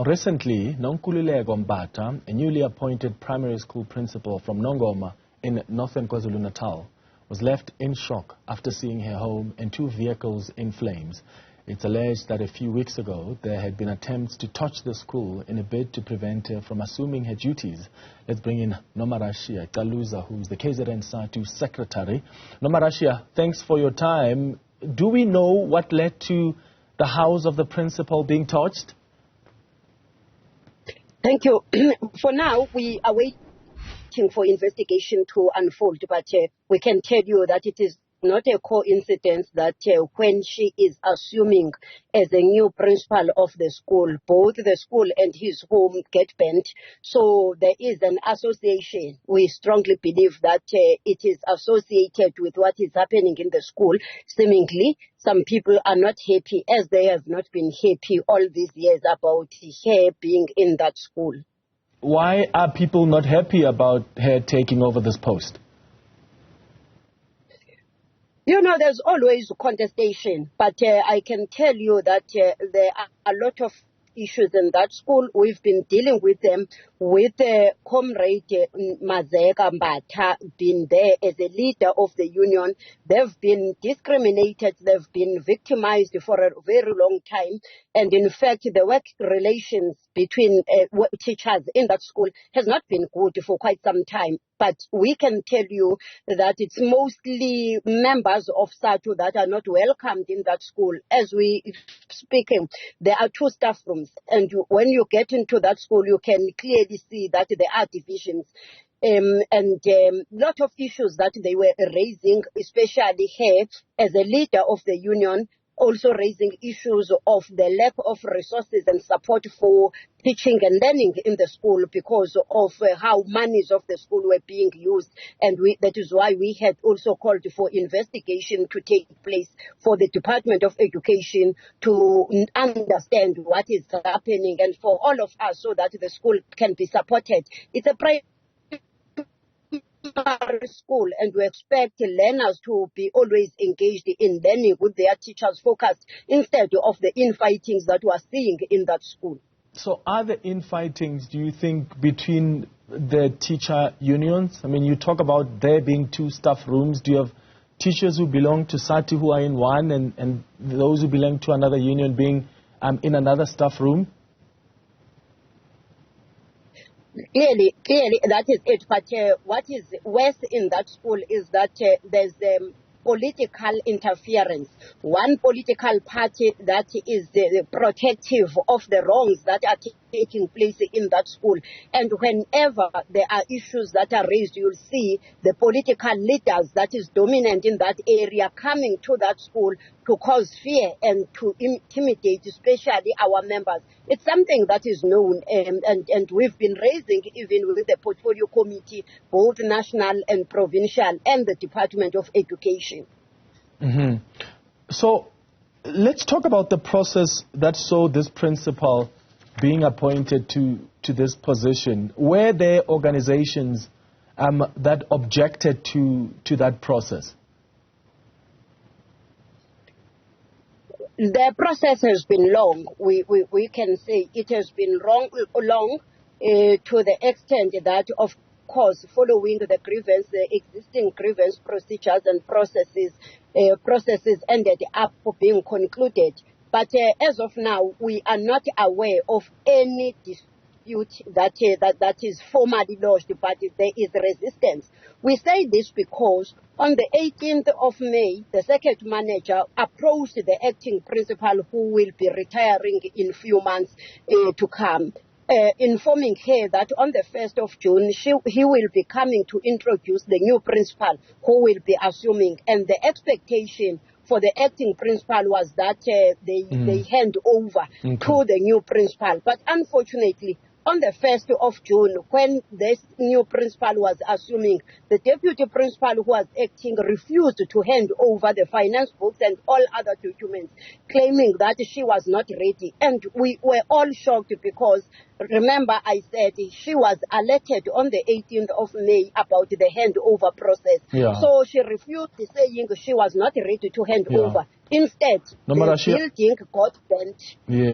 Recently, Nonkululeko Mbatha, a newly appointed primary school principal from Nongoma in northern KwaZulu-Natal, was left in shock after seeing her home and 2 vehicles in flames. It's alleged that a few weeks ago, there had been attempts to touch the school in a bid to prevent her from assuming her duties. Let's bring in Nomarashiya Caluza, who's the KZN SADTU secretary. Nomarashiya, thanks for your time. Do we know what led to the house of the principal being touched? Thank you. For now, we are waiting for investigation to unfold, but we can tell you that it is not a coincidence that when she is assuming as a new principal of the school, both the school and his home get burnt. So there is an association. We strongly believe that it is associated with what is happening in the school. Seemingly, some people are not happy, as they have not been happy all these years about her being in that school. Why are people not happy about her taking over this post? You know, there's always contestation, but I can tell you that there are a lot of issues in that school. We've been dealing with them with Comrade Nonkululeko Mbatha being there as a leader of the union. They've been discriminated, they've been victimized for a very long time. And in fact, the work relations between teachers in that school has not been good for quite some time. But we can tell you that it's mostly members of SADTU that are not welcomed in that school. As we speaking, there are 2 staff rooms. And when you get into that school, you can clearly see that there are divisions. And lot of issues that they were raising, especially here as a leader of the union, also raising issues of the lack of resources and support for teaching and learning in the school because of how monies of the school were being used. And that is why we had also called for investigation to take place for the Department of Education to understand what is happening and for all of us so that the school can be supported. It's a primary school, and we expect learners to be always engaged in learning with their teachers focused instead of the infightings that we are seeing in that school. So are the infightings, do you think, between the teacher unions? I mean, you talk about there being 2 staff rooms. Do you have teachers who belong to SADTU who are in one and those who belong to another union being in another staff room? Clearly, that is it. But what is worse in that school is that there's political interference. One political party that is protective of the wrongs that are taking place in that school. And whenever there are issues that are raised, you'll see the political leaders that is dominant in that area coming to that school to cause fear and to intimidate, especially our members. It's something that is known, and we've been raising even with the portfolio committee, both national and provincial, and the Department of Education. Mm-hmm. So let's talk about the process that saw this principal being appointed to this position. Were there organizations that objected to that process? The process has been long. We can say it has been long to the extent that, of course, following the existing grievance procedures and processes ended up being concluded. But as of now, we are not aware of any dispute that is formally lodged, but there is resistance. We say this because on the 18th of May, the circuit manager approached the acting principal, who will be retiring in few months to come, informing her that on the 1st of June, he will be coming to introduce the new principal who will be assuming. And the expectation for the acting principal was that they hand over to the new principal. But unfortunately, on the 1st of June, when this new principal was assuming, the deputy principal who was acting refused to hand over the finance books and all other documents, claiming that she was not ready. And we were all shocked because, remember, I said she was alerted on the 18th of May about the handover process. Yeah. So she refused, saying she was not ready to hand over. Instead, the building got burnt. Yeah.